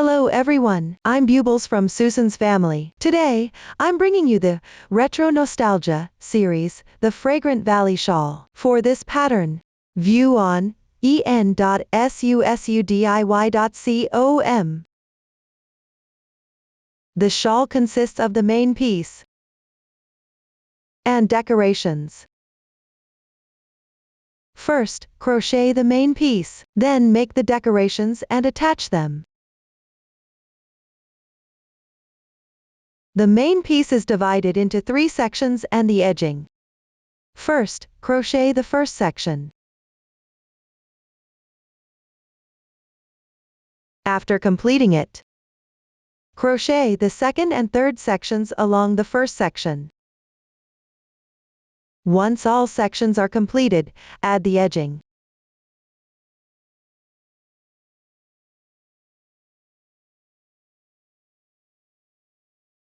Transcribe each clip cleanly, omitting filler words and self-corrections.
Hello everyone, I'm Bubbles from Susan's family. Today, I'm bringing you the Retro Nostalgia series, the Fragrant Valley Shawl. For this pattern, view on en.sussudiy.com. The shawl consists of the main piece and decorations. First, crochet the main piece, then make the decorations and attach them. The main piece is divided into 3 sections and the edging. First, crochet the first section. After completing it, crochet the second and third sections along the first section. Once all sections are completed, add the edging.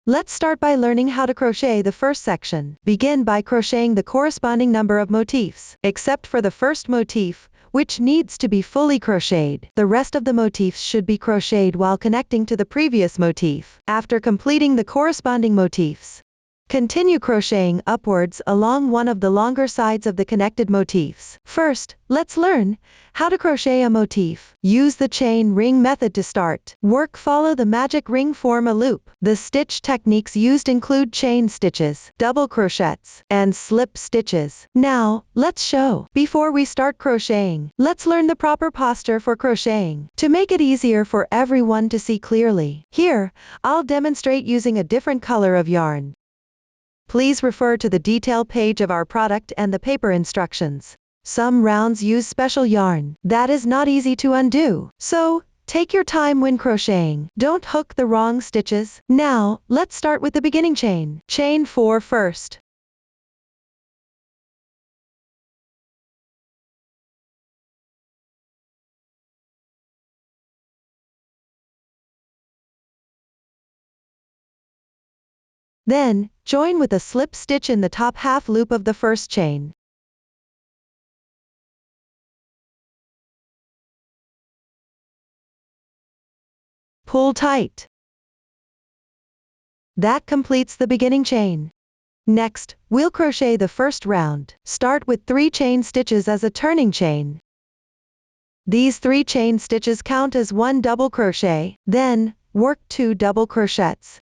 Let's start by learning how to crochet the first section. Begin by crocheting the corresponding number of motifs, except for the first motif, which needs to be fully crocheted. The rest of the motifs should be crocheted while connecting to the previous motif. After completing the corresponding motifs, continue crocheting upwards along one of the longer sides of the connected motifs. First, let's learn how to crochet a motif. Use the chain ring method to start. Follow the magic ring, form a loop. The stitch techniques used include chain stitches, double crochets, and slip stitches. Now, let's show. Before we start crocheting, let's learn the proper posture for crocheting. To make it easier for everyone to see clearly, here, I'll demonstrate using a different color of yarn. Please refer to the detail page of our product and the paper instructions. Some rounds use special yarn that is not easy to undo, so take your time when crocheting. Don't hook the wrong stitches. Now, let's start with the beginning chain. Chain 4 first. Then, join with a slip stitch in the top half loop of the first chain. Pull tight. That completes the beginning chain. Next, we'll crochet the first round. Start with 3 chain stitches as a turning chain. These 3 chain stitches count as 1 double crochet, then, work 2 double crochets.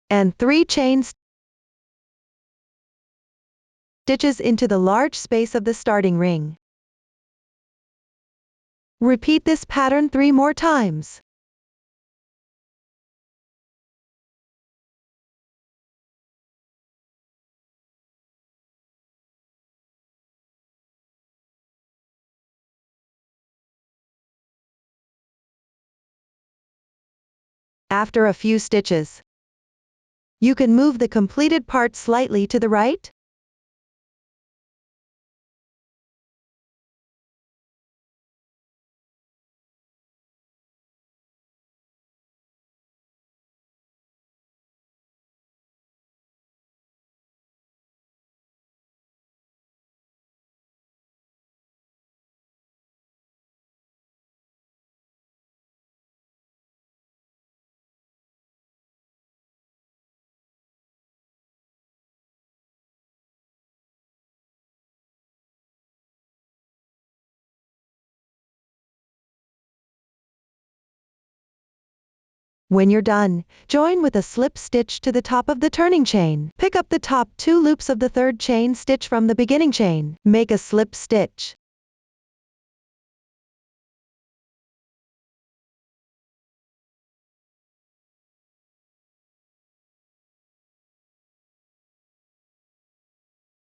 And 3 chain stitches into the large space of the starting ring. Repeat this pattern 3 more times. After a few stitches, you can move the completed part slightly to the right. When you're done, join with a slip stitch to the top of the turning chain. Pick up the top 2 loops of the third chain stitch from the beginning chain. Make a slip stitch.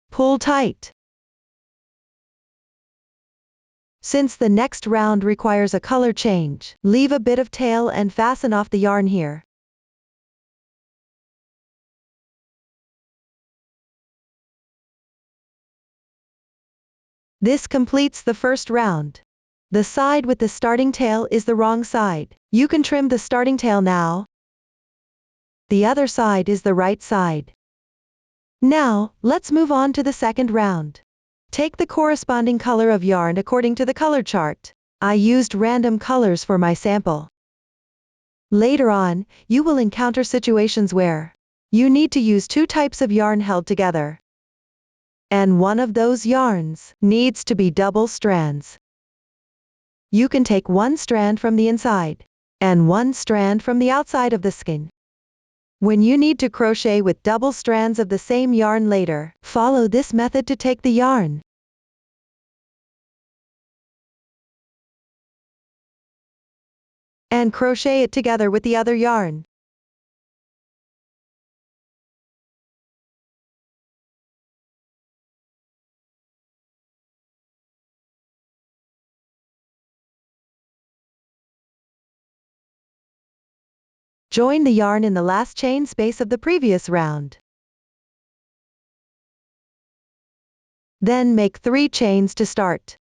Pull tight. Since the next round requires a color change, leave a bit of tail and fasten off the yarn here. This completes the first round. The side with the starting tail is the wrong side. You can trim the starting tail now. The other side is the right side. Now, let's move on to the second round. Take the corresponding color of yarn according to the color chart. I used random colors for my sample. Later on, you will encounter situations where you need to use two types of yarn held together. And one of those yarns needs to be double strands. You can take one strand from the inside and one strand from the outside of the skein. When you need to crochet with double strands of the same yarn later, follow this method to take the yarn and crochet it together with the other yarn. Join the yarn in the last chain space of the previous round. Then make 3 chains to start.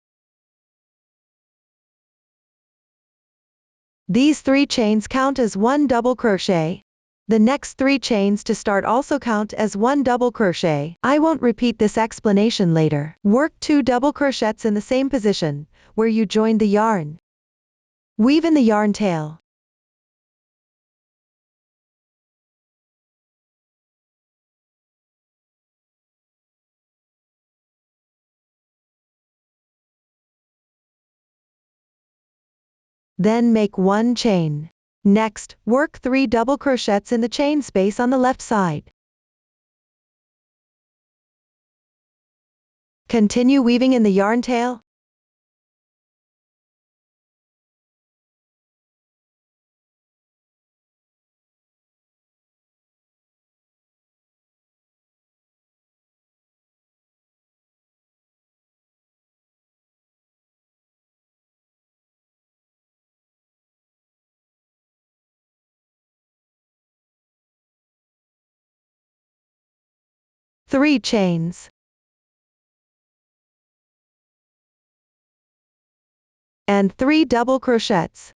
These 3 chains count as 1 double crochet. The next 3 chains to start also count as 1 double crochet. I won't repeat this explanation later. Work 2 double crochets in the same position, where you joined the yarn. Weave in the yarn tail. Then make 1 chain. Next, work 3 double crochets in the chain space on the left side. Continue weaving in the yarn tail. Three chains. And 3 double crochets.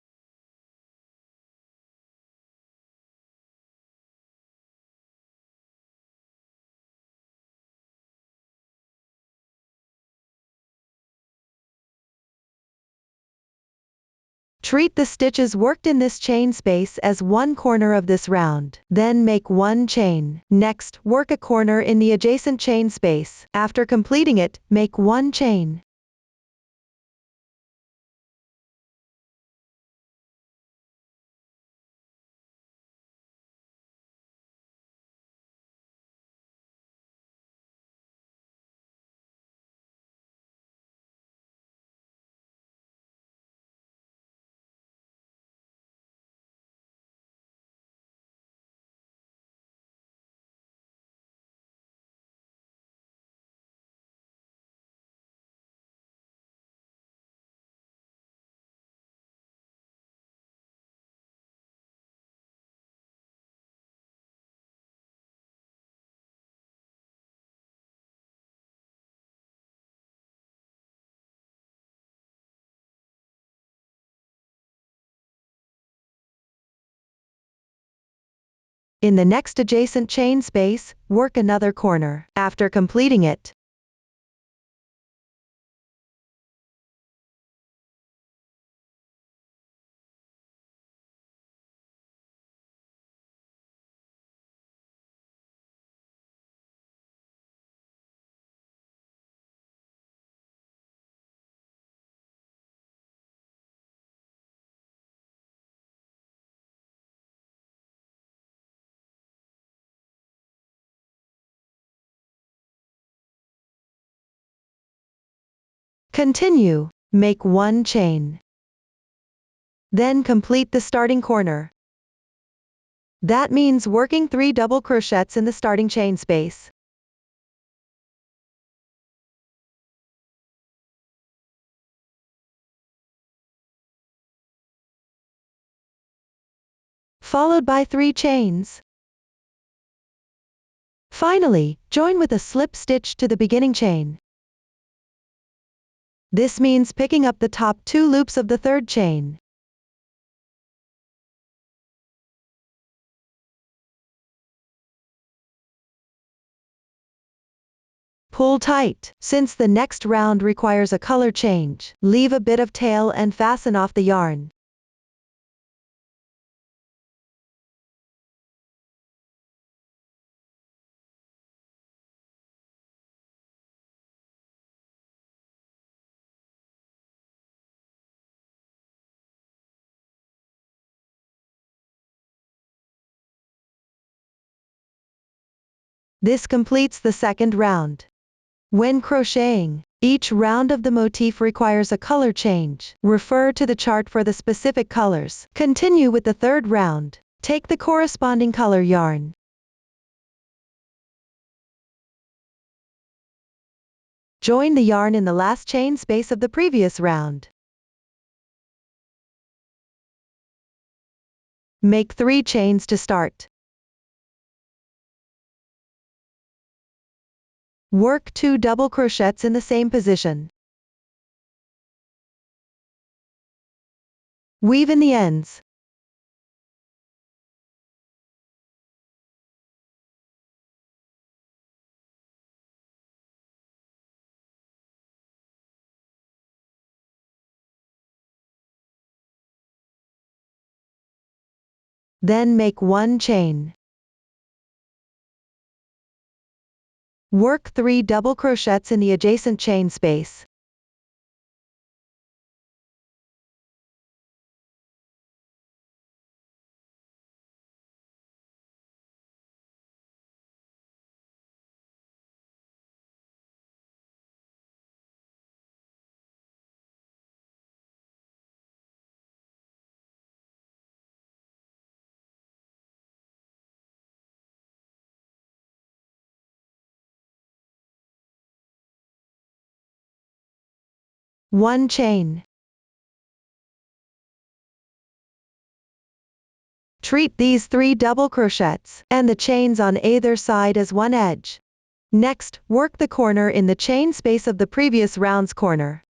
Treat the stitches worked in this chain space as one corner of this round. Then make 1 chain. Next, work a corner in the adjacent chain space. After completing it, make 1 chain. In the next adjacent chain space, work another corner. After completing it, continue. Make 1 chain. Then complete the starting corner. That means working 3 double crochets in the starting chain space. Followed by 3 chains. Finally, join with a slip stitch to the beginning chain. This means picking up the top 2 loops of the third chain. Pull tight. Since the next round requires a color change, leave a bit of tail and fasten off the yarn. This completes the second round. When crocheting, each round of the motif requires a color change. Refer to the chart for the specific colors. Continue with the third round. Take the corresponding color yarn. Join the yarn in the last chain space of the previous round. Make 3 chains to start. Work 2 double crochets in the same position. Weave in the ends. Then make 1 chain. Work 3 double crochets in the adjacent chain space. One chain. Treat these 3 double crochets and the chains on either side as one edge. Next, work the corner in the chain space of the previous round's corner.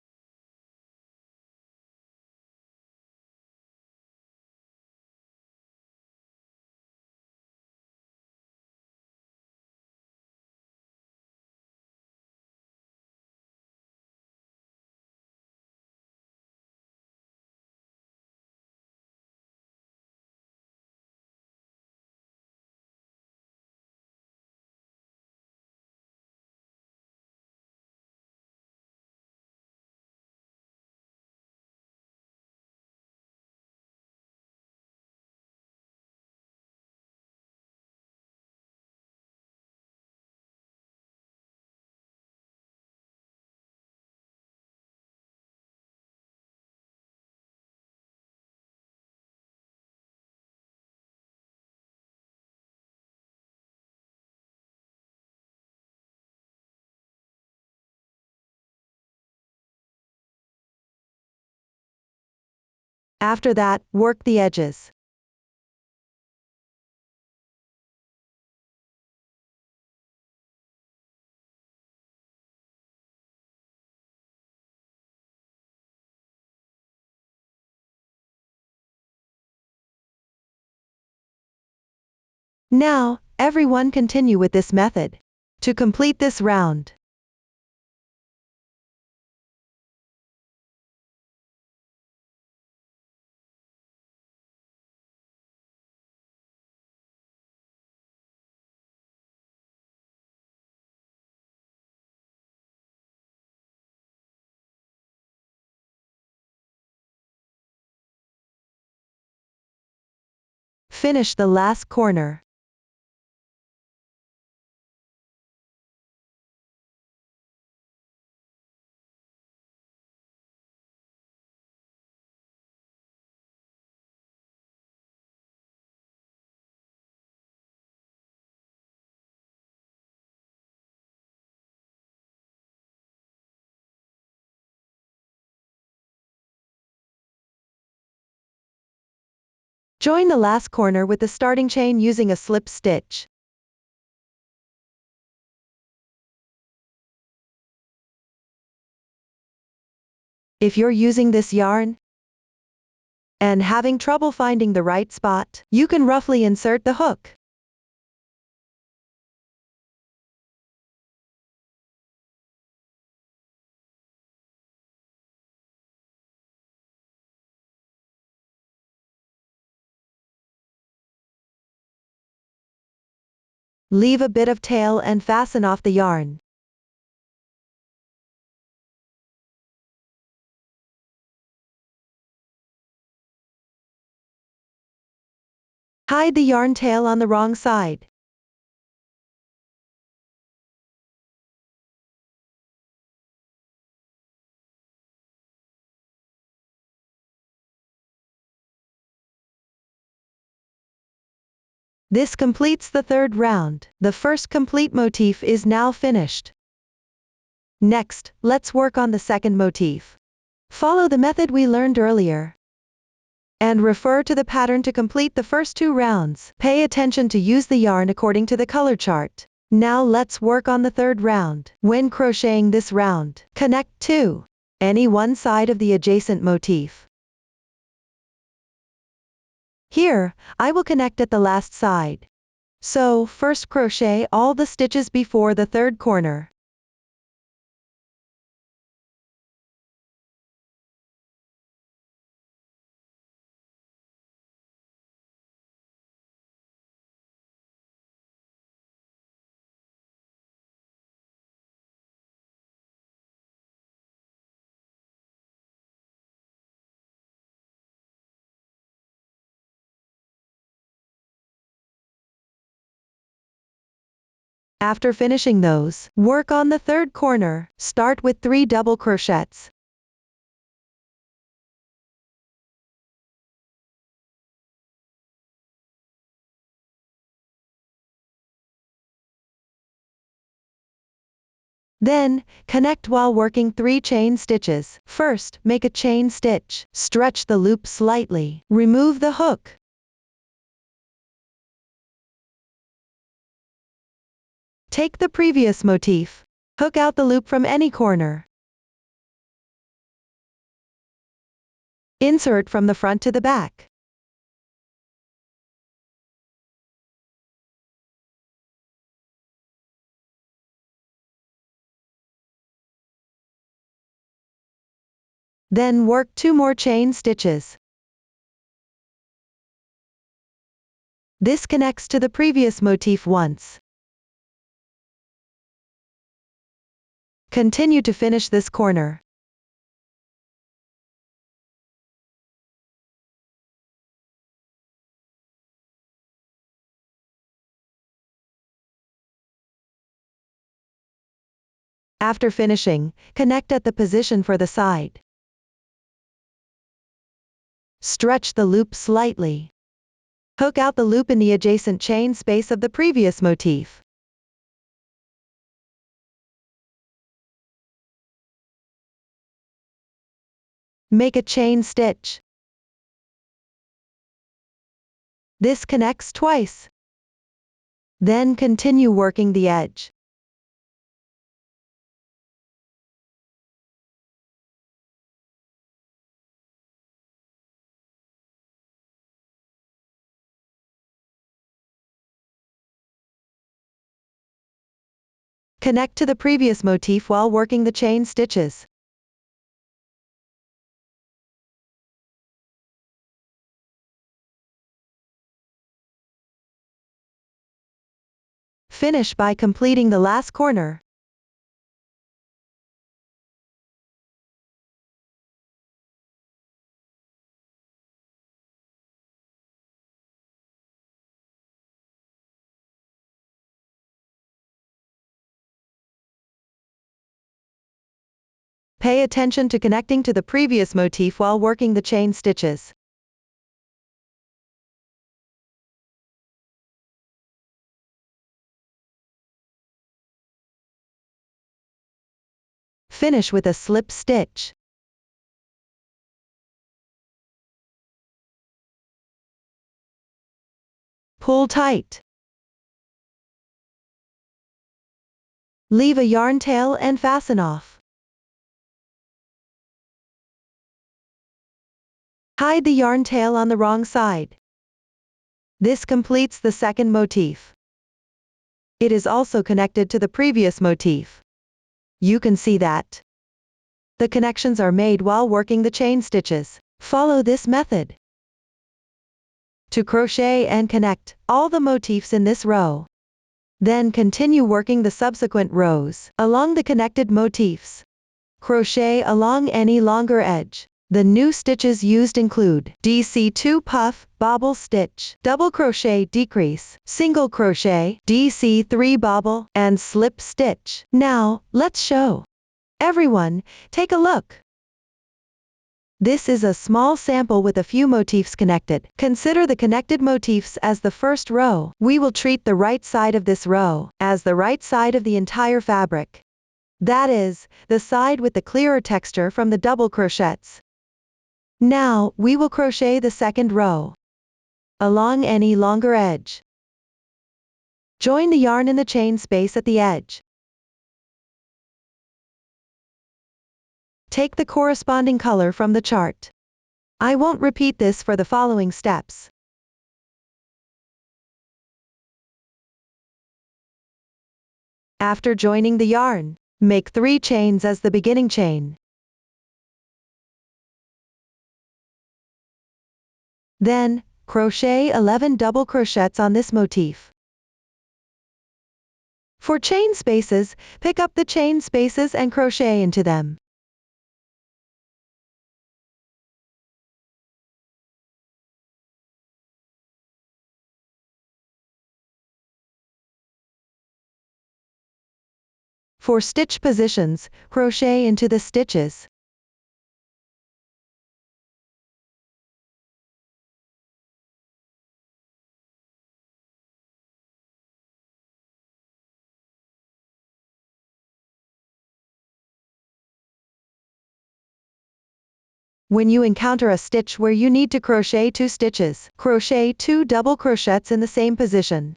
After that, work the edges. Now, everyone continue with this method. To complete this round, finish the last corner. Join the last corner with the starting chain using a slip stitch. If you're using this yarn and having trouble finding the right spot, you can roughly insert the hook. Leave a bit of tail and fasten off the yarn. Hide the yarn tail on the wrong side. This completes the third round. The first complete motif is now finished. Next, let's work on the second motif. Follow the method we learned earlier and refer to the pattern to complete the first 2 rounds. Pay attention to use the yarn according to the color chart. Now let's work on the third round. When crocheting this round, connect to any one side of the adjacent motif. Here, I will connect at the last side. So, first crochet all the stitches before the third corner. After finishing those, work on the third corner. Start with 3 double crochets. Then, connect while working 3 chain stitches. First, make a chain stitch. Stretch the loop slightly. Remove the hook. Take the previous motif. Hook out the loop from any corner. Insert from the front to the back. Then work 2 more chain stitches. This connects to the previous motif once. Continue to finish this corner. After finishing, connect at the position for the side. Stretch the loop slightly. Hook out the loop in the adjacent chain space of the previous motif. Make a chain stitch. This connects twice. Then continue working the edge. Connect to the previous motif while working the chain stitches. Finish by completing the last corner. Pay attention to connecting to the previous motif while working the chain stitches. Finish with a slip stitch. Pull tight. Leave a yarn tail and fasten off. Hide the yarn tail on the wrong side. This completes the second motif. It is also connected to the previous motif. You can see that the connections are made while working the chain stitches. Follow this method to crochet and connect all the motifs in this row. Then continue working the subsequent rows along the connected motifs. Crochet along any longer edge. The new stitches used include DC2 puff, bobble stitch, double crochet decrease, single crochet, DC3 bobble, and slip stitch. Now, let's show. Everyone, take a look. This is a small sample with a few motifs connected. Consider the connected motifs as the first row. We will treat the right side of this row as the right side of the entire fabric. That is, the side with the clearer texture from the double crochets. Now, we will crochet the second row along any longer edge. Join the yarn in the chain space at the edge. Take the corresponding color from the chart. I won't repeat this for the following steps. After joining the yarn, make 3 chains as the beginning chain. Then, crochet 11 double crochets on this motif. For chain spaces, pick up the chain spaces and crochet into them. For stitch positions, crochet into the stitches. When you encounter a stitch where you need to crochet 2 stitches, crochet 2 double crochets in the same position.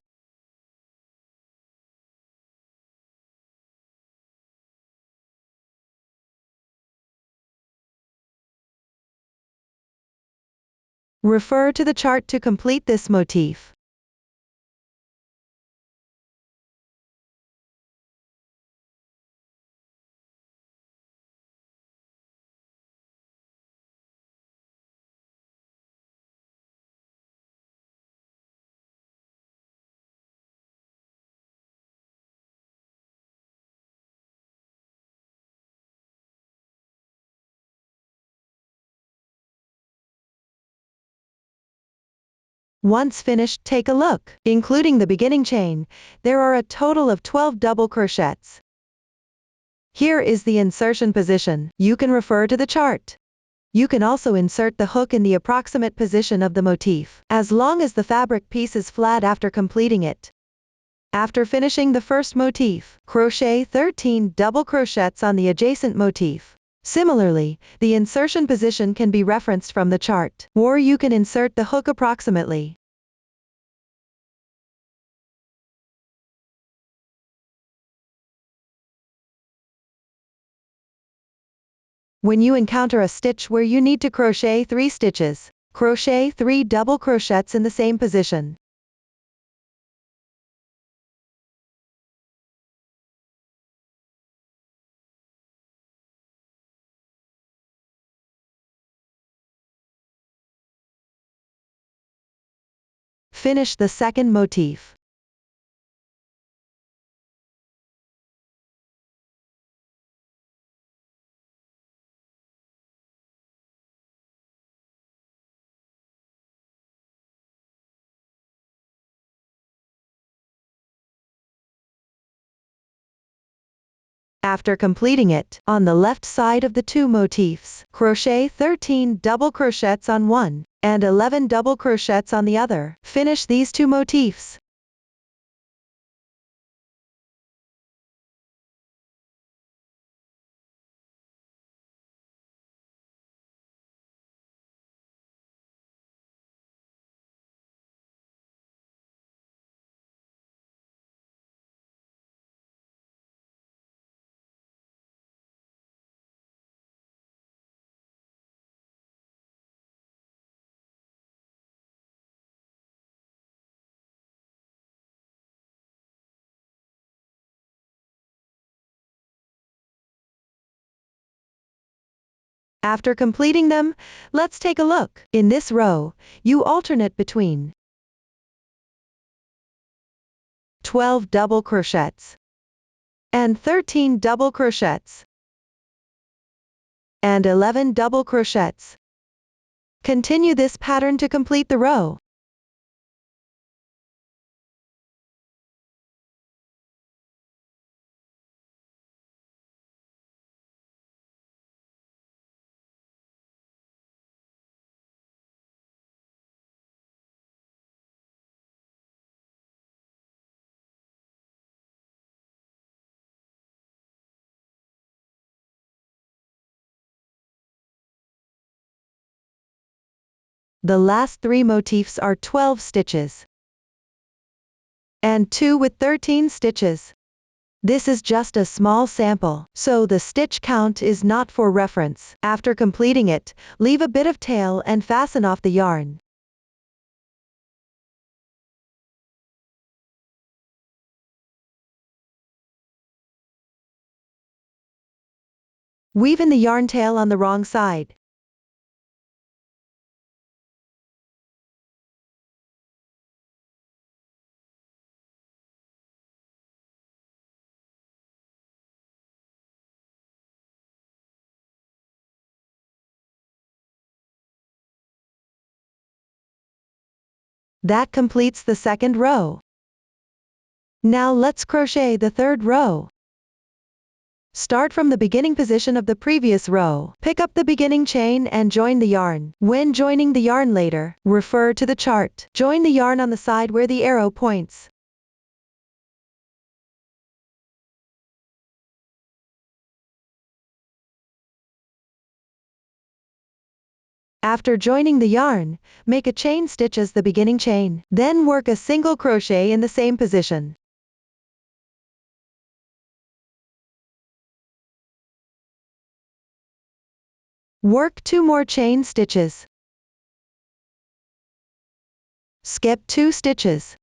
Refer to the chart to complete this motif. Once finished, take a look. Including the beginning chain, there are a total of 12 double crochets. Here is the insertion position. You can refer to the chart. You can also insert the hook in the approximate position of the motif, as long as the fabric piece is flat after completing it. After finishing the first motif, crochet 13 double crochets on the adjacent motif. Similarly, the insertion position can be referenced from the chart, or you can insert the hook approximately. When you encounter a stitch where you need to crochet 3 stitches, crochet 3 double crochets in the same position. Finish the second motif. After completing it, on the left side of the 2 motifs, crochet 13 double crochets on one, and 11 double crochets on the other. Finish these 2 motifs. After completing them, let's take a look. In this row, you alternate between 12 double crochets and 13 double crochets and 11 double crochets. Continue this pattern to complete the row. The last 3 motifs are 12 stitches and 2 with 13 stitches. This is just a small sample, so the stitch count is not for reference. After completing it, leave a bit of tail and fasten off the yarn. Weave in the yarn tail on the wrong side. That completes the second row. Now let's crochet the third row. Start from the beginning position of the previous row. Pick up the beginning chain and join the yarn. When joining the yarn later, refer to the chart. Join the yarn on the side where the arrow points. After joining the yarn, make a chain stitch as the beginning chain. Then work a single crochet in the same position. Work 2 more chain stitches. Skip 2 stitches.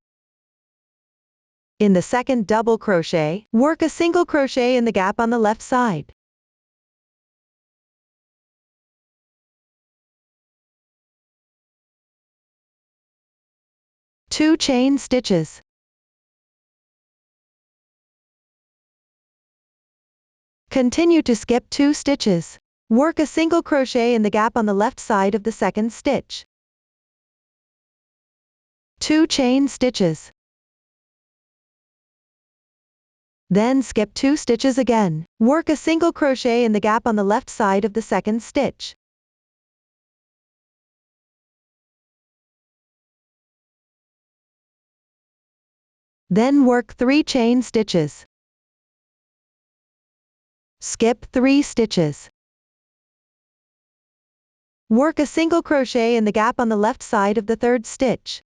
In the second double crochet, work a single crochet in the gap on the left side. Two chain stitches. Continue to skip 2 stitches. Work a single crochet in the gap on the left side of the second stitch. 2 chain stitches. Then skip 2 stitches again. Work a single crochet in the gap on the left side of the second stitch. Then work 3 chain stitches. Skip 3 stitches. Work a single crochet in the gap on the left side of the third stitch.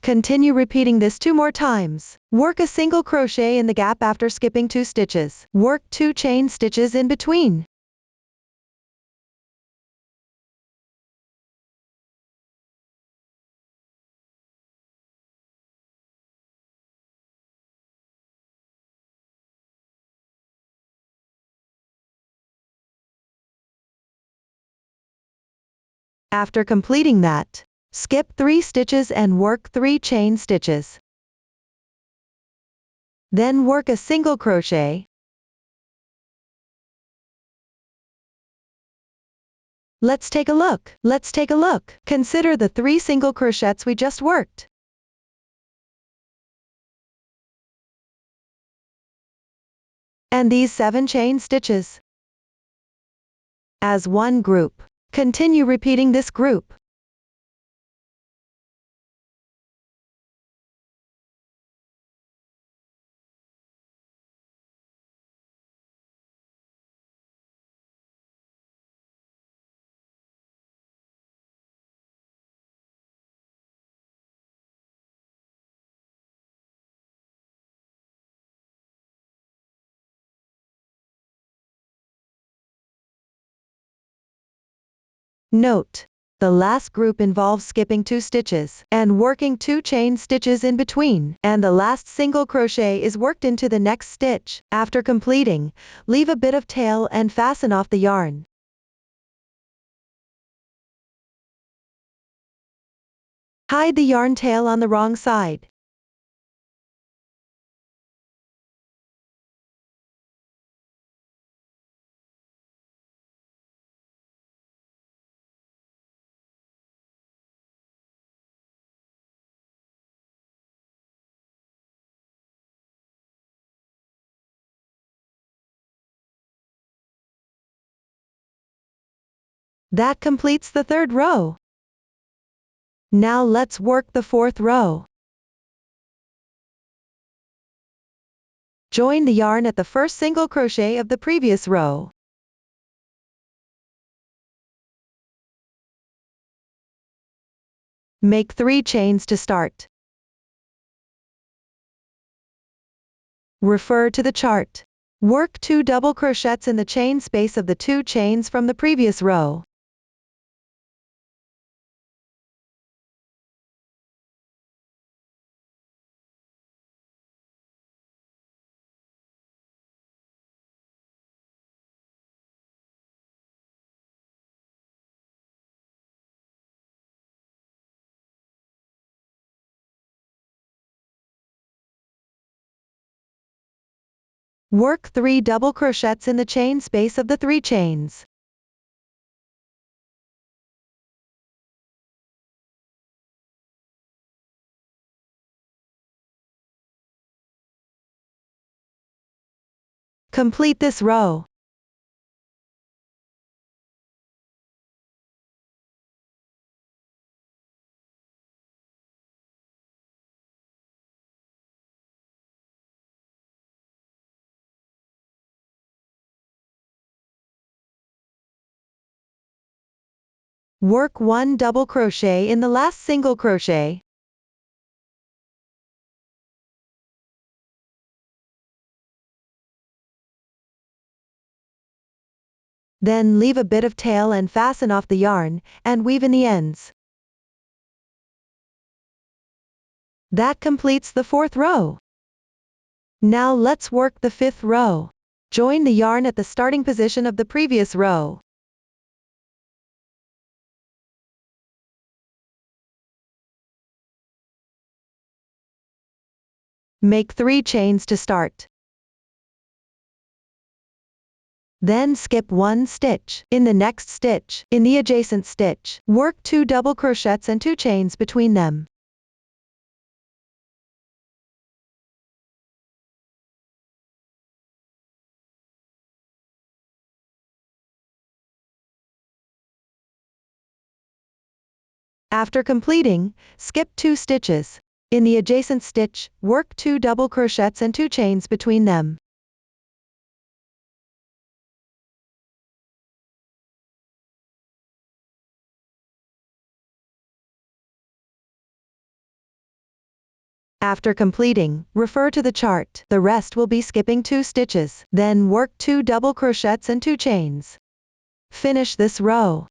Continue repeating this 2 more times. Work a single crochet in the gap after skipping 2 stitches. Work 2 chain stitches in between. After completing that, skip 3 stitches and work 3 chain stitches. Then work a single crochet. Let's take a look. Consider the 3 single crochets we just worked. And these 7 chain stitches. As one group. Continue repeating this group. Note: The last group involves skipping 2 stitches and working 2 chain stitches in between, and the last single crochet is worked into the next stitch. After completing, leave a bit of tail and fasten off the yarn. Hide the yarn tail on the wrong side. That completes the 3rd row. Now let's work the 4th row. Join the yarn at the first single crochet of the previous row. Make 3 chains to start. Refer to the chart. Work 2 double crochets in the chain space of the 2 chains from the previous row. Work 3 double crochets in the chain space of the 3 chains. Complete this row. Work 1 double crochet in the last single crochet. Then leave a bit of tail and fasten off the yarn, and weave in the ends. That completes the 4th row. Now let's work the 5th row. Join the yarn at the starting position of the previous row. Make 3 chains to start. Then skip 1 stitch. In the next stitch, in the adjacent stitch, work 2 double crochets and 2 chains between them. After completing, skip 2 stitches. In the adjacent stitch, work 2 double crochets and 2 chains between them. After completing, refer to the chart. The rest will be skipping 2 stitches. Then work 2 double crochets and 2 chains. Finish this row.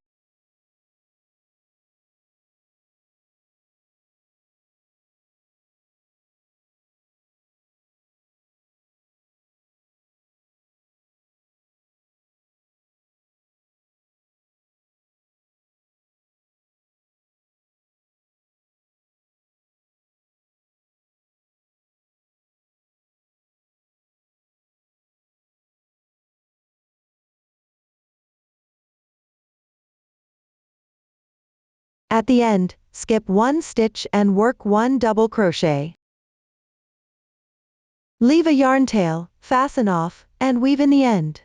At the end, skip 1 stitch and work 1 double crochet. Leave a yarn tail, fasten off, and weave in the end.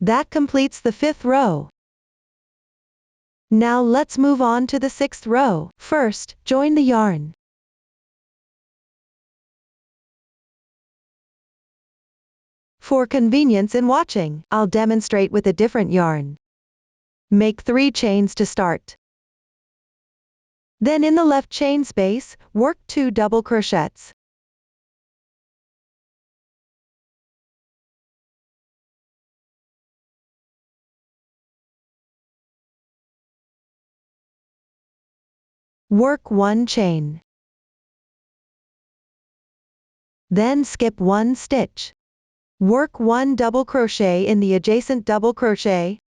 That completes the 5th row. Now let's move on to the 6th row. First, join the yarn. For convenience in watching, I'll demonstrate with a different yarn. Make 3 chains to start. Then in the left chain space, work 2 double crochets. Work 1 chain. Then skip 1 stitch. Work 1 double crochet in the adjacent double crochet.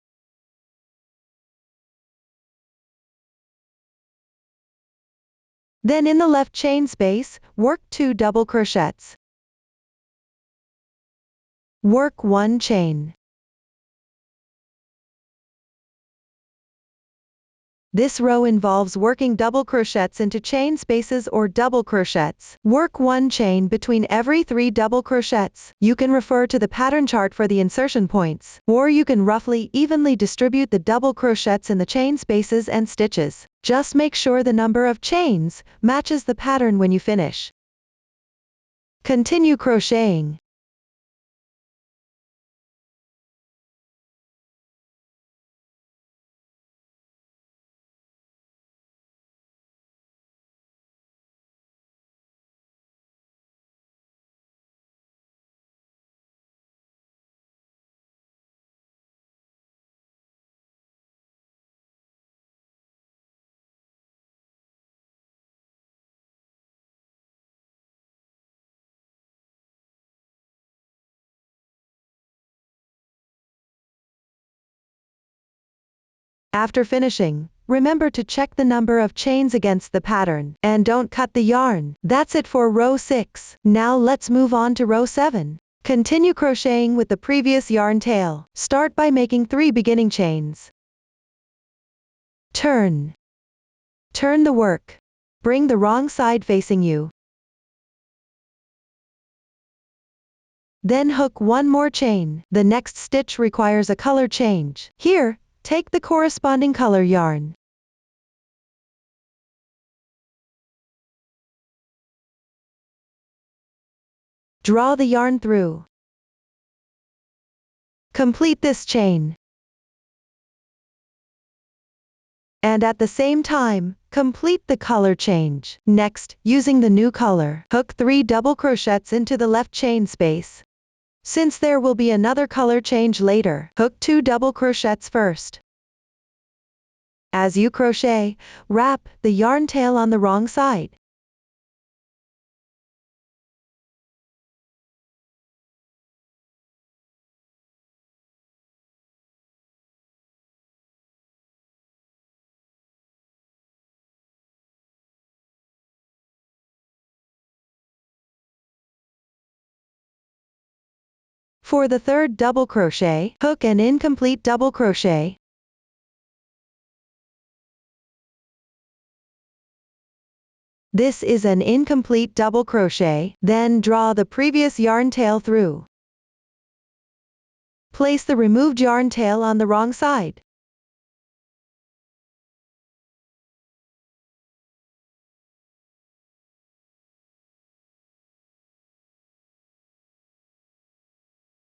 Then in the left chain space, work 2 double crochets. Work 1 chain. This row involves working double crochets into chain spaces or double crochets. Work 1 chain between every 3 double crochets. You can refer to the pattern chart for the insertion points, or you can roughly evenly distribute the double crochets in the chain spaces and stitches. Just make sure the number of chains matches the pattern when you finish. Continue crocheting. After finishing, remember to check the number of chains against the pattern, and don't cut the yarn. That's it for row 6. Now let's move on to row 7. Continue crocheting with the previous yarn tail. Start by making 3 beginning chains. Turn. Turn the work. Bring the wrong side facing you. Then hook 1 more chain. The next stitch requires a color change. Here, take the corresponding color yarn. Draw the yarn through. Complete this chain. And at the same time, complete the color change. Next, using the new color, hook 3 double crochets into the left chain space. Since there will be another color change later, hook 2 double crochets first. As you crochet, wrap the yarn tail on the wrong side. For the third double crochet, hook an incomplete double crochet. This is an incomplete double crochet. Then draw the previous yarn tail through. Place the removed yarn tail on the wrong side.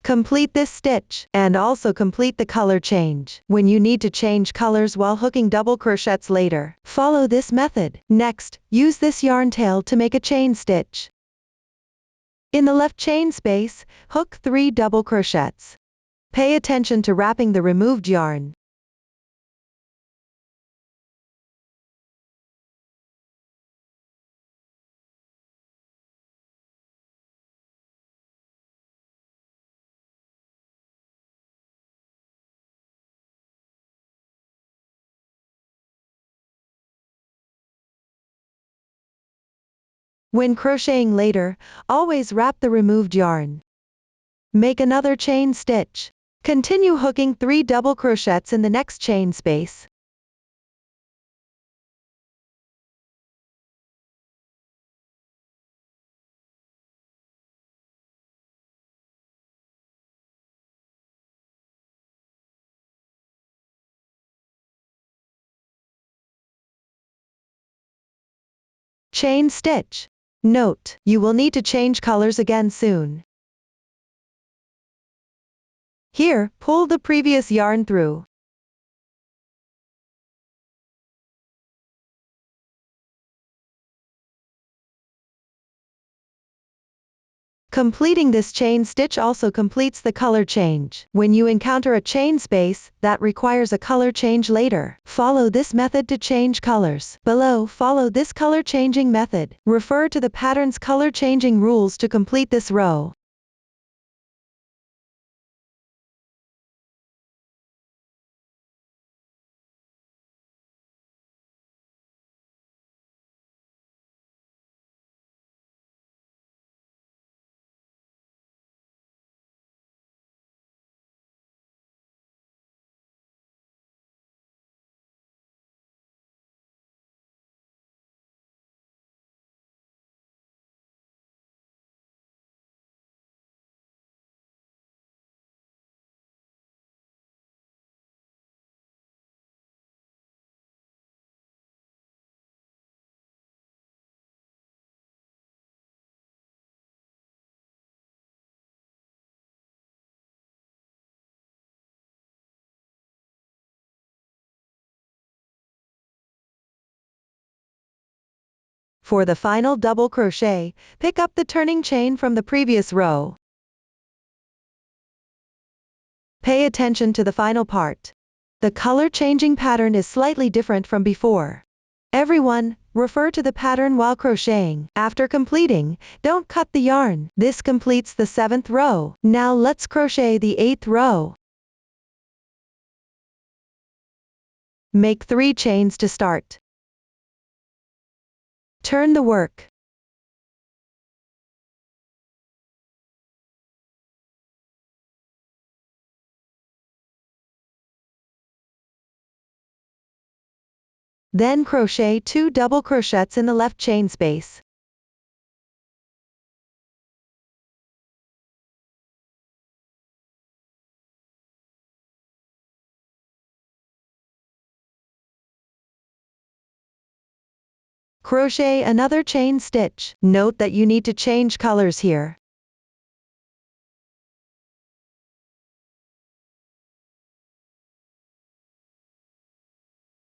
Complete this stitch, and also complete the color change. When you need to change colors while hooking double crochets later, follow this method. Next, use this yarn tail to make a chain stitch. In the left chain space, hook 3 double crochets. Pay attention to wrapping the removed yarn. When crocheting later, always wrap the removed yarn. Make another chain stitch. Continue hooking 3 double crochets in the next chain space. Chain stitch. Note, you will need to change colors again soon. Here, pull the previous yarn through. Completing this chain stitch also completes the color change. When you encounter a chain space that requires a color change later, follow this method to change colors. Below, follow this color changing method. Refer to the pattern's color changing rules to complete this row. For the final double crochet, pick up the turning chain from the previous row. Pay attention to the final part. The color changing pattern is slightly different from before. Everyone, refer to the pattern while crocheting. After completing, don't cut the yarn. This completes the 7th row. Now let's crochet the 8th row. Make 3 chains to start. Turn the work. Then crochet 2 double crochets in the left chain space. Crochet another chain stitch. Note that you need to change colors here.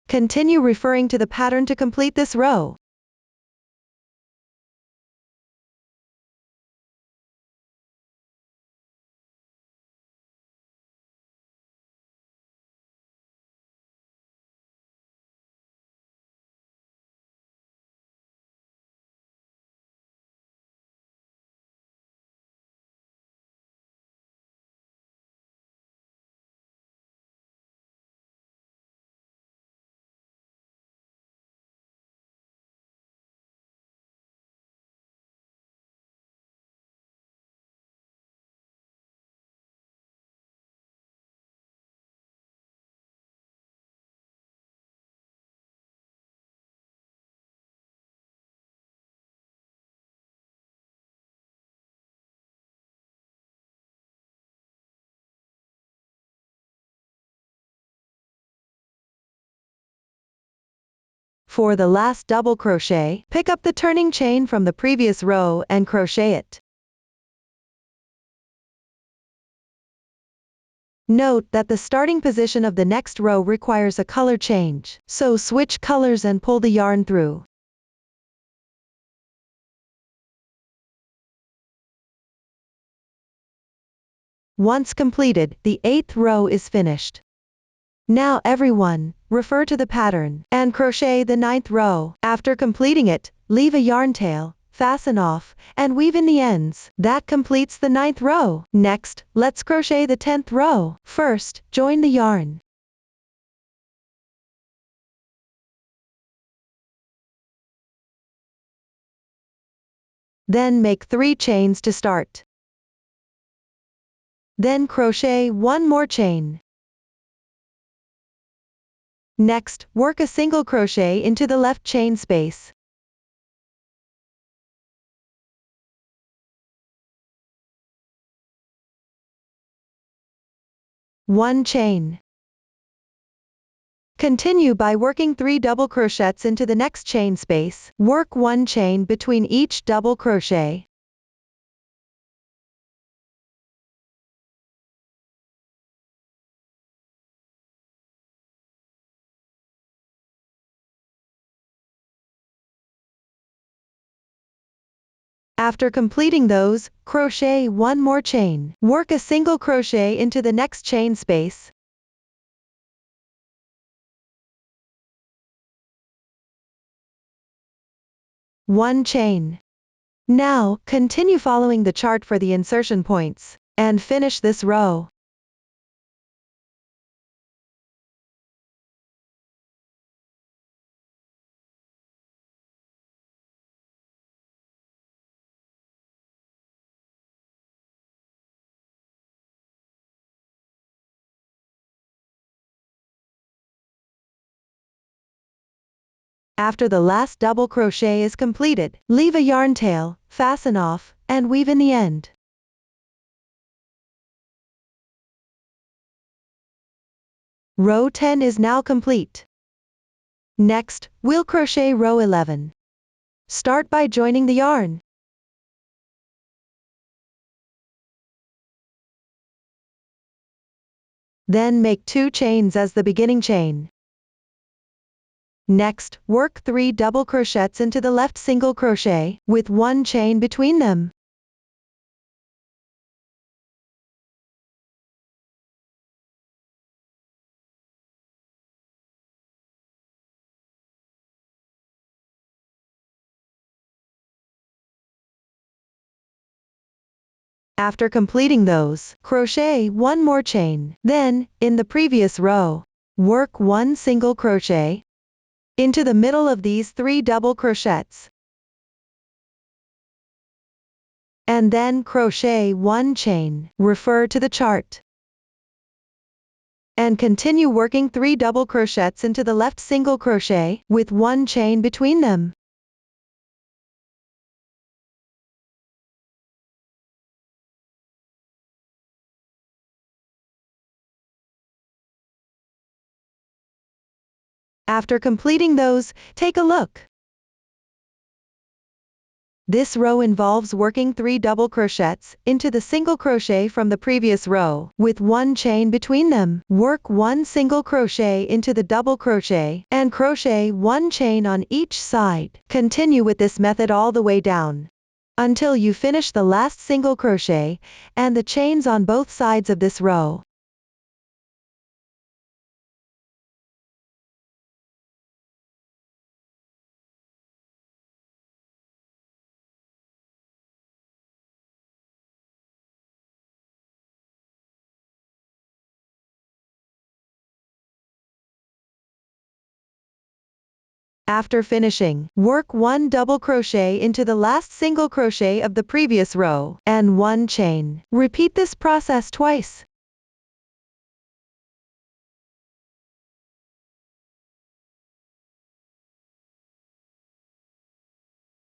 Continue referring to the pattern to complete this row. For the last double crochet, pick up the turning chain from the previous row and crochet it. Note that the starting position of the next row requires a color change, so switch colors and pull the yarn through. Once completed, the 8th row is finished. Now everyone, refer to the pattern, and crochet the 9th row. After completing it, leave a yarn tail, fasten off, and weave in the ends. That completes the 9th row. Next, let's crochet the 10th row. First, join the yarn. Then make 3 chains to start. Then crochet 1 more chain. Next, work a single crochet into the left chain space. One chain. Continue by working 3 double crochets into the next chain space. Work 1 chain between each double crochet. After completing those, crochet one more chain. Work a single crochet into the next chain space. One chain. Now, continue following the chart for the insertion points, and finish this row. After the last double crochet is completed, leave a yarn tail, fasten off, and weave in the end. Row 10 is now complete. Next, we'll crochet row 11. Start by joining the yarn. Then make 2 chains as the beginning chain. Next, work 3 double crochets into the left single crochet, with 1 chain between them. After completing those, crochet 1 more chain. Then, in the previous row, work 1 single crochet into the middle of these 3 double crochets. And then crochet 1 chain. Refer to the chart. And continue working 3 double crochets into the left single crochet, with 1 chain between them. After completing those, take a look. This row involves working 3 double crochets into the single crochet from the previous row, with 1 chain between them. Work 1 single crochet into the double crochet, and crochet 1 chain on each side. Continue with this method all the way down, until you finish the last single crochet, and the chains on both sides of this row. After finishing, work 1 double crochet into the last single crochet of the previous row, and 1 chain. Repeat this process twice.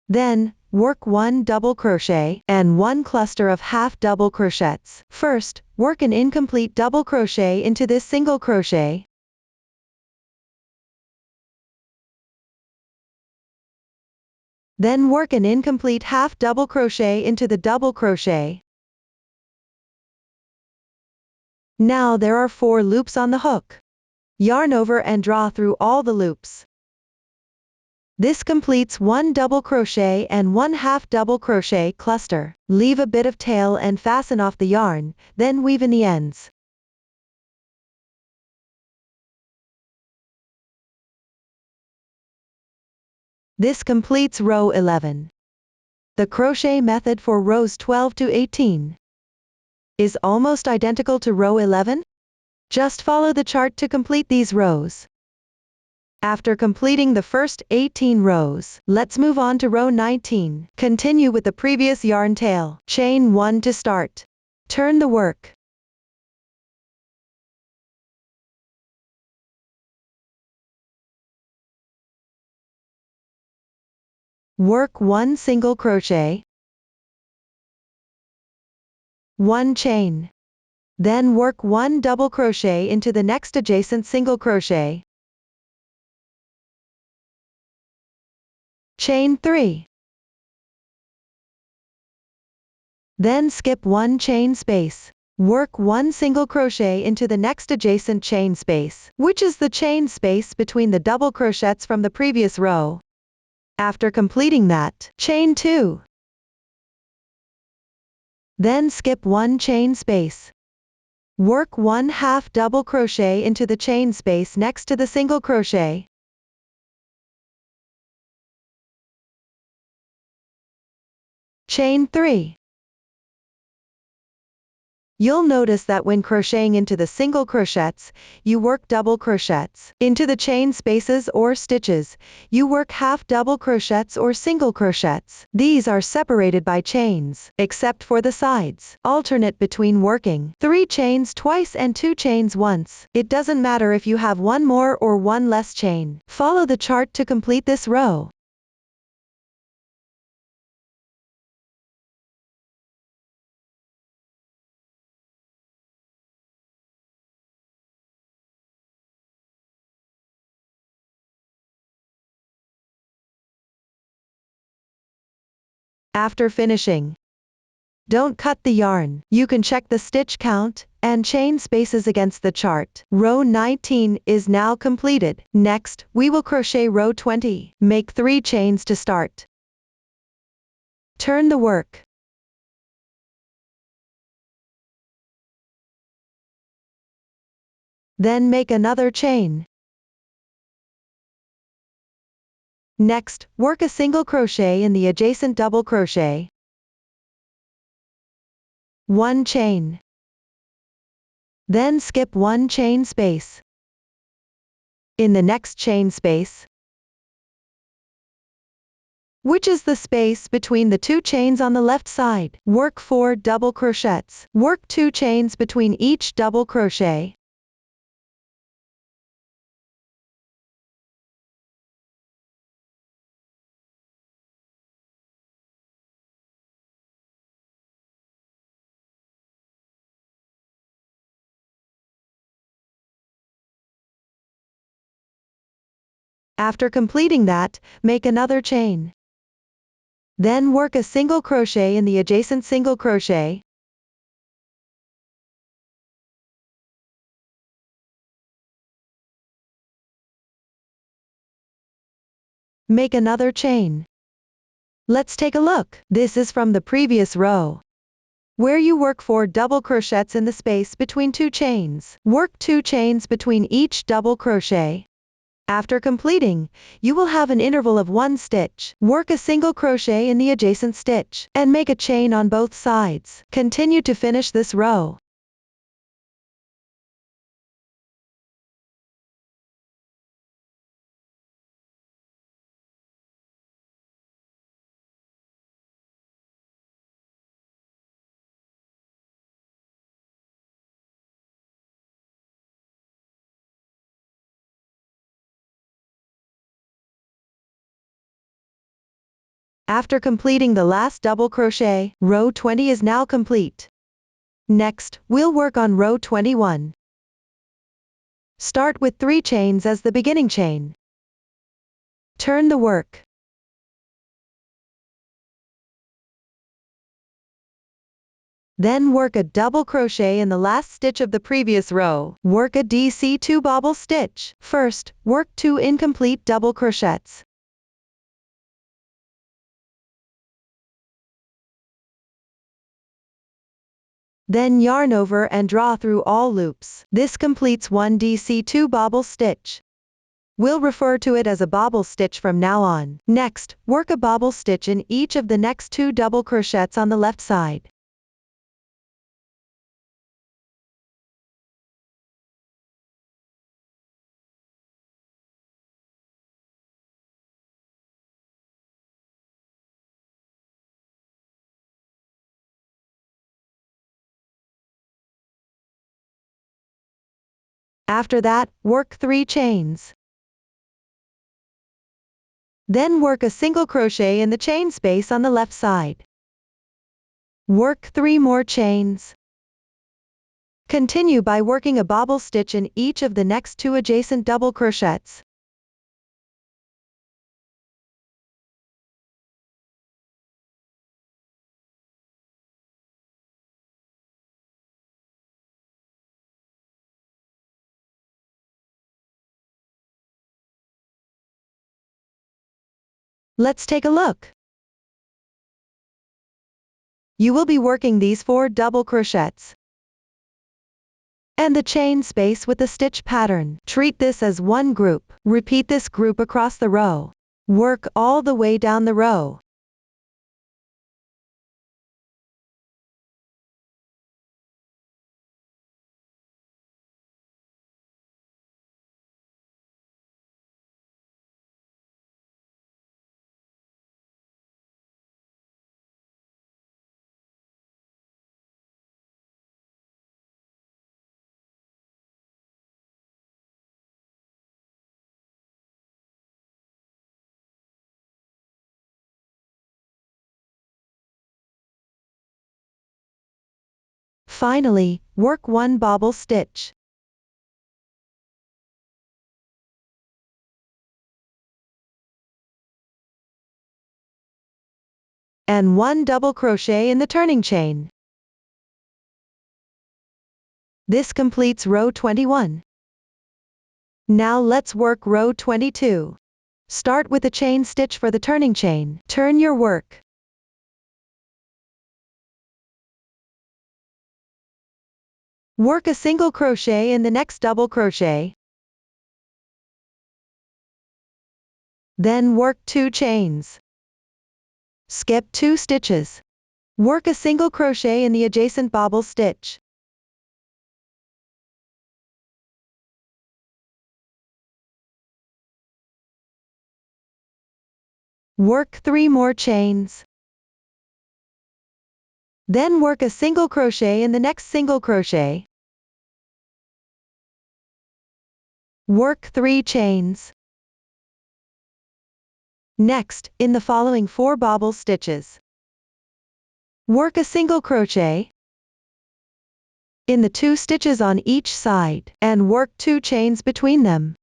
Then, work 1 double crochet, and 1 cluster of half double crochets. First, work an incomplete double crochet into this single crochet. Then work an incomplete half double crochet into the double crochet. Now there are 4 loops on the hook. Yarn over and draw through all the loops. This completes 1 double crochet and 1 half double crochet cluster. Leave a bit of tail and fasten off the yarn, then weave in the ends. This completes row 11. The crochet method for rows 12 to 18 is almost identical to row 11. Just follow the chart to complete these rows. After completing the first 18 rows, let's move on to row 19. Continue with the previous yarn tail. Chain 1 to start. Turn the work. Work 1 single crochet, 1 chain. Then work 1 double crochet into the next adjacent single crochet. Chain 3. Then skip 1 chain space. Work 1 single crochet into the next adjacent chain space, which is the chain space between the double crochets from the previous row. After completing that, chain 2. Then skip 1 chain space. Work 1/2 double crochet into the chain space next to the single crochet. Chain 3. You'll notice that when crocheting into the single crochets, you work double crochets. Into the chain spaces or stitches, you work half double crochets or single crochets. These are separated by chains, except for the sides. Alternate between working 3 chains twice and 2 chains once. It doesn't matter if you have one more or one less chain. Follow the chart to complete this row. After finishing, don't cut the yarn. You can check the stitch count and chain spaces against the chart. Row 19 is now completed. Next, we will crochet row 20. Make 3 chains to start. Turn the work. Then make another chain. Next, work a single crochet in the adjacent double crochet. 1 chain. Then skip 1 chain space. In the next chain space, which is the space between the 2 chains on the left side, work 4 double crochets. Work 2 chains between each double crochet. After completing that, make another chain. Then work a single crochet in the adjacent single crochet. Make another chain. Let's take a look. This is from the previous row, where you work 4 double crochets in the space between 2 chains. Work 2 chains between each double crochet. After completing, you will have an interval of 1 stitch. Work a single crochet in the adjacent stitch, and make a chain on both sides. Continue to finish this row. After completing the last double crochet, row 20 is now complete. Next, we'll work on row 21. Start with 3 chains as the beginning chain. Turn the work. Then work a double crochet in the last stitch of the previous row. Work a DC2 bobble stitch. First, work 2 incomplete double crochets. Then yarn over and draw through all loops. This completes 1 DC2 bobble stitch. We'll refer to it as a bobble stitch from now on. Next, work a bobble stitch in each of the next 2 double crochets on the left side. After that, work 3 chains. Then work a single crochet in the chain space on the left side. Work 3 more chains. Continue by working a bobble stitch in each of the next 2 adjacent double crochets. Let's take a look. You will be working these 4 double crochets and the chain space with the stitch pattern. Treat this as one group. Repeat this group across the row. Work all the way down the row. Finally, work 1 bobble stitch. And 1 double crochet in the turning chain. This completes row 21. Now let's work row 22. Start with a chain stitch for the turning chain. Turn your work. Work a single crochet in the next double crochet. Then work 2 chains. Skip 2 stitches. Work a single crochet in the adjacent bobble stitch. Work 3 more chains. Then work a single crochet in the next single crochet. Work 3 chains. Next, in the following 4 bobble stitches, work a single crochet in the 2 stitches on each side, and work 2 chains between them.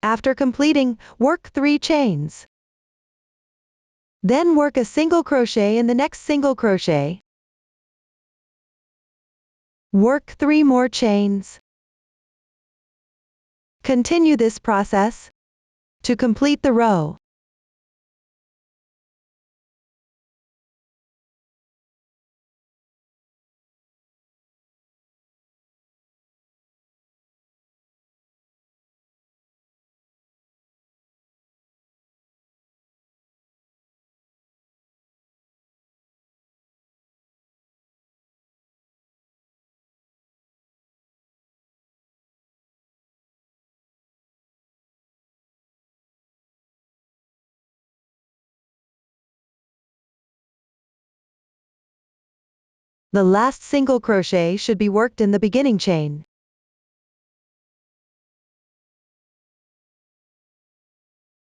After completing, work 3 chains. Then work a single crochet in the next single crochet. Work 3 more chains. Continue this process to complete the row. The last single crochet should be worked in the beginning chain.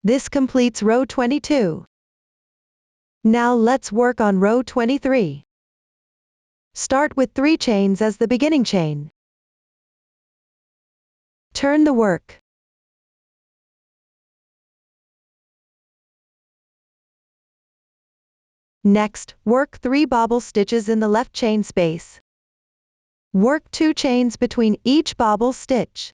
This completes row 22. Now let's work on row 23. Start with 3 chains as the beginning chain. Turn the work. Next, work 3 bobble stitches in the left chain space. Work 2 chains between each bobble stitch.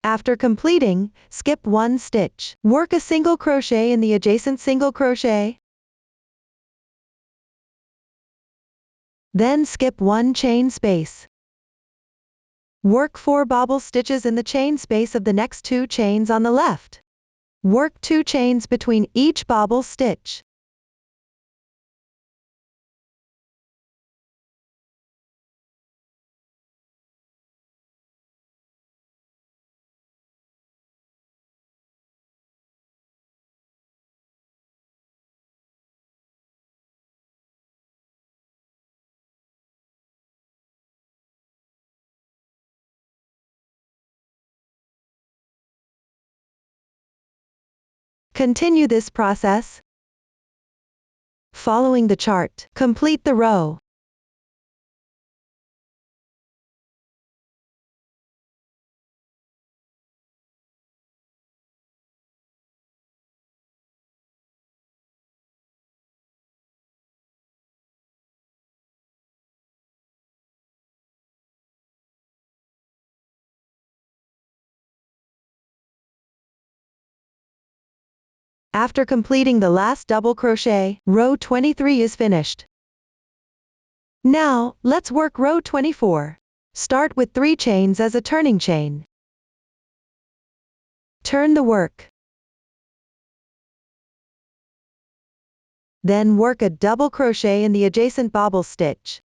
After completing, skip 1 stitch. Work a single crochet in the adjacent single crochet. Then skip 1 chain space. Work 4 bobble stitches in the chain space of the next 2 chains on the left. Work 2 chains between each bobble stitch. Continue this process. Following the chart, complete the row. After completing the last double crochet, row 23 is finished. Now, let's work row 24. Start with 3 chains as a turning chain. Turn the work. Then work a double crochet in the adjacent bobble stitch.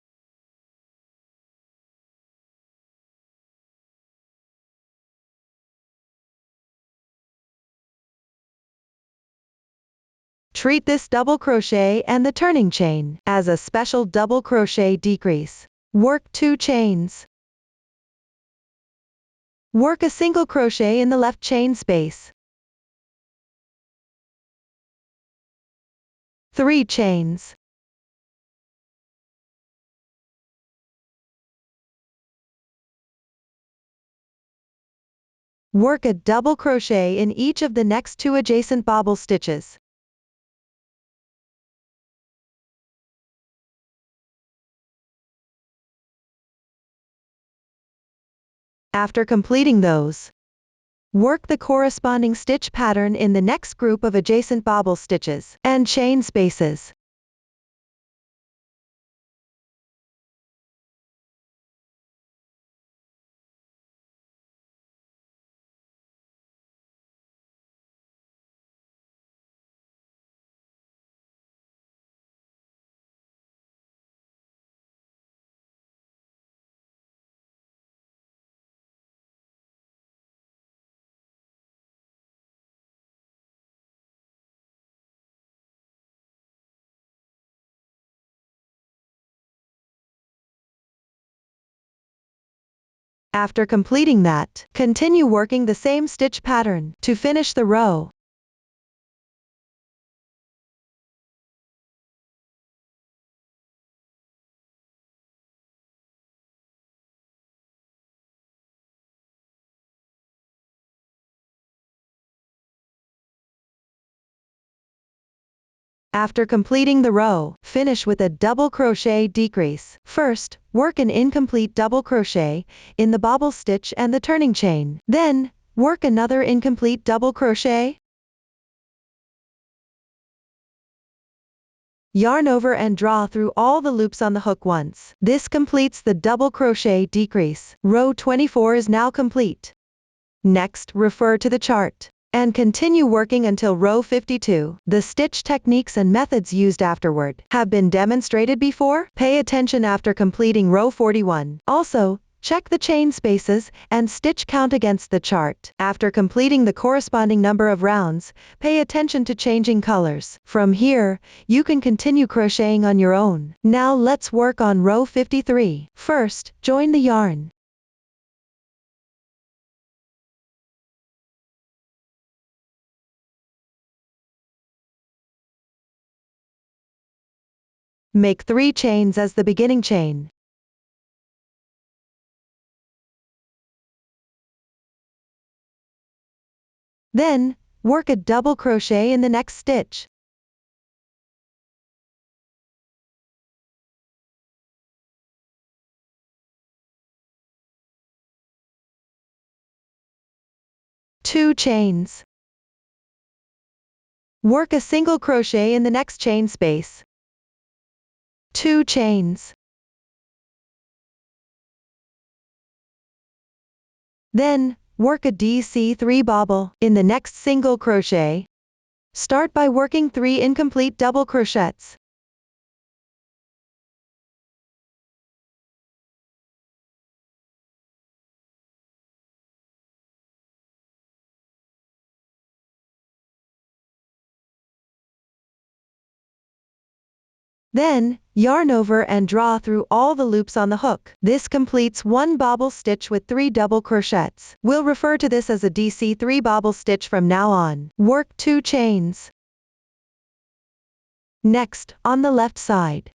Treat this double crochet and the turning chain as a special double crochet decrease. Work 2 chains. Work a single crochet in the left chain space. 3 chains. Work a double crochet in each of the next 2 adjacent bobble stitches. After completing those, work the corresponding stitch pattern in the next group of adjacent bobble stitches and chain spaces. After completing that, continue working the same stitch pattern to finish the row. After completing the row, finish with a double crochet decrease. First, work an incomplete double crochet in the bobble stitch and the turning chain. Then, work another incomplete double crochet. Yarn over and draw through all the loops on the hook once. This completes the double crochet decrease. Row 24 is now complete. Next, refer to the chart and continue working until row 52. The stitch techniques and methods used afterward have been demonstrated before. Pay attention after completing row 41. Also, check the chain spaces and stitch count against the chart. After completing the corresponding number of rounds, pay attention to changing colors. From here, you can continue crocheting on your own. Now let's work on row 53. First, join the yarn. Make 3 chains as the beginning chain. Then, work a double crochet in the next stitch. Two chains. Work a single crochet in the next chain space. 2 chains. Then, work a DC3 bobble in the next single crochet. Start by working 3 incomplete double crochets. Then, yarn over and draw through all the loops on the hook. This completes one bobble stitch with 3 double crochets. We'll refer to this as a DC3 bobble stitch from now on. Work 2 chains. Next, on the left side.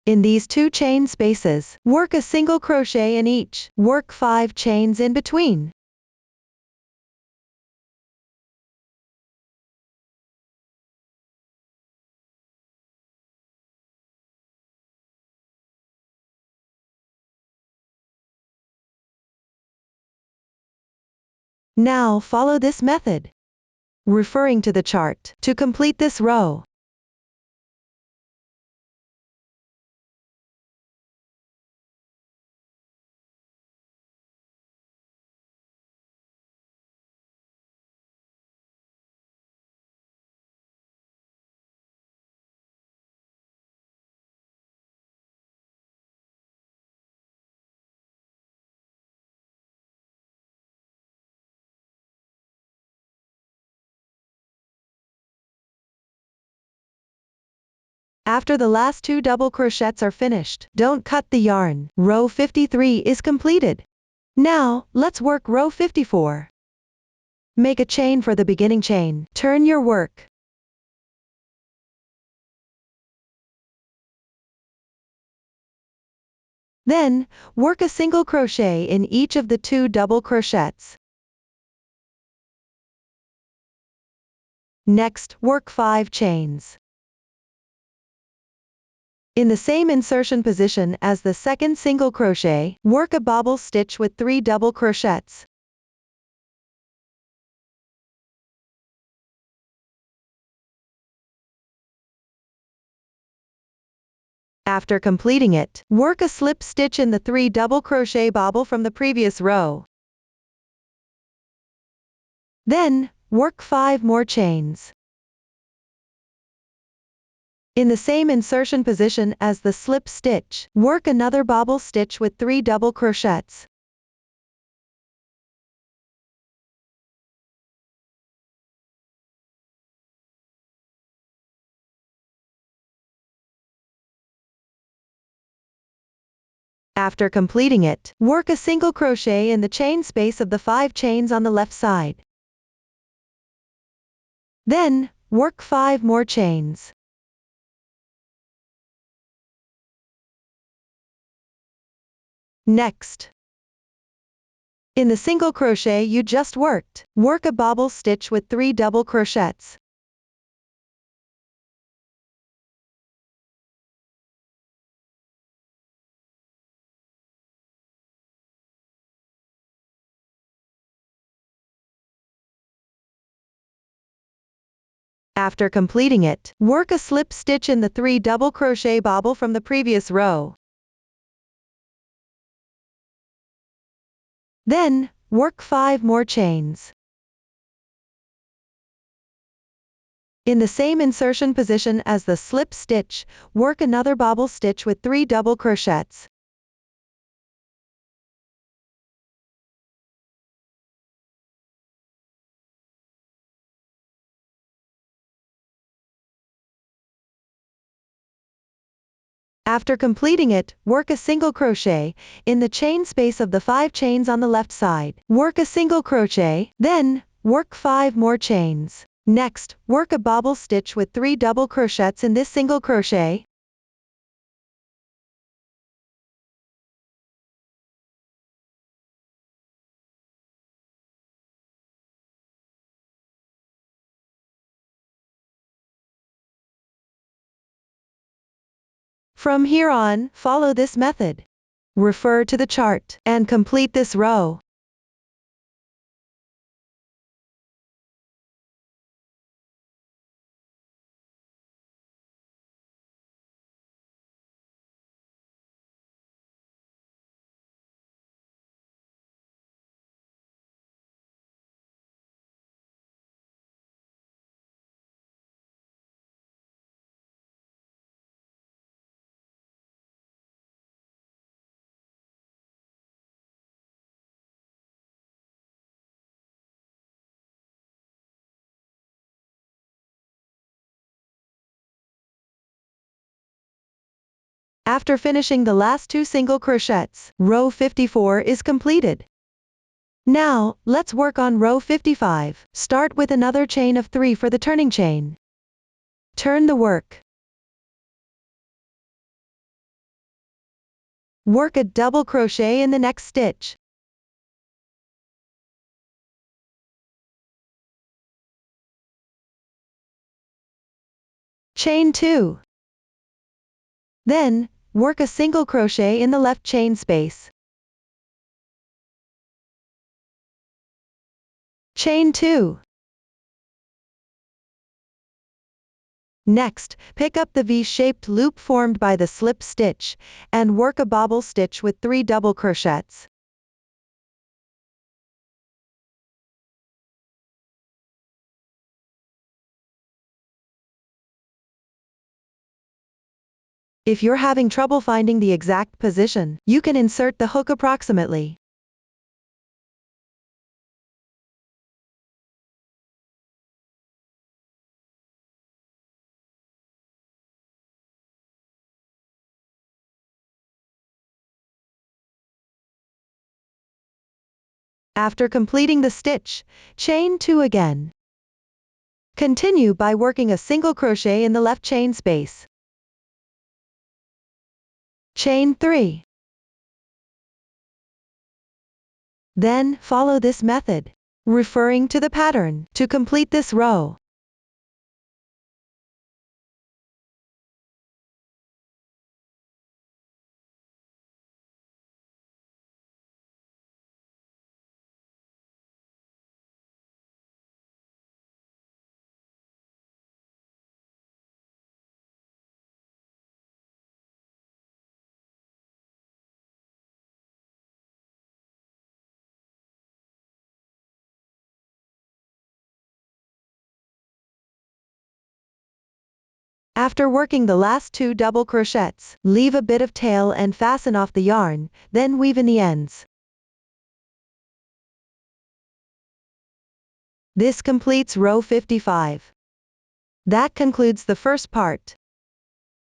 In these 2 chain spaces, work a single crochet in each. Work 5 chains in between. Now follow this method, referring to the chart, to complete this row. After the last 2 double crochets are finished, don't cut the yarn. Row 53 is completed. Now, let's work row 54. Make a chain for the beginning chain. Turn your work. Then, work a single crochet in each of the 2 double crochets. Next, work 5 chains. In the same insertion position as the second single crochet, work a bobble stitch with 3 double crochets. After completing it, work a slip stitch in the 3 double crochet bobble from the previous row. Then, work 5 more chains. In the same insertion position as the slip stitch, work another bobble stitch with 3 double crochets. After completing it, work a single crochet in the chain space of the 5 chains on the left side. Then, work 5 more chains. Next, in the single crochet you just worked, work a bobble stitch with 3 double crochets. After completing it, work a slip stitch in the 3 double crochet bobble from the previous row. Then, work 5 more chains. In the same insertion position as the slip stitch, work another bobble stitch with 3 double crochets. After completing it, work a single crochet in the chain space of the 5 chains on the left side. Work a single crochet, then, work 5 more chains. Next, work a bobble stitch with 3 double crochets in this single crochet. From here on, follow this method. Refer to the chart and complete this row. After finishing the last 2 single crochets, row 54 is completed. Now, let's work on row 55. Start with another chain of 3 for the turning chain. Turn the work. Work a double crochet in the next stitch. Chain 2. Then, work a single crochet in the left chain space. Chain 2. Next, pick up the V-shaped loop formed by the slip stitch, and work a bobble stitch with 3 double crochets. If you're having trouble finding the exact position, you can insert the hook approximately. After completing the stitch, chain 2 again. Continue by working a single crochet in the left chain space. Chain 3. Then, follow this method, referring to the pattern, to complete this row. After working the last 2 double crochets, leave a bit of tail and fasten off the yarn, then weave in the ends. This completes row 55. That concludes the first part.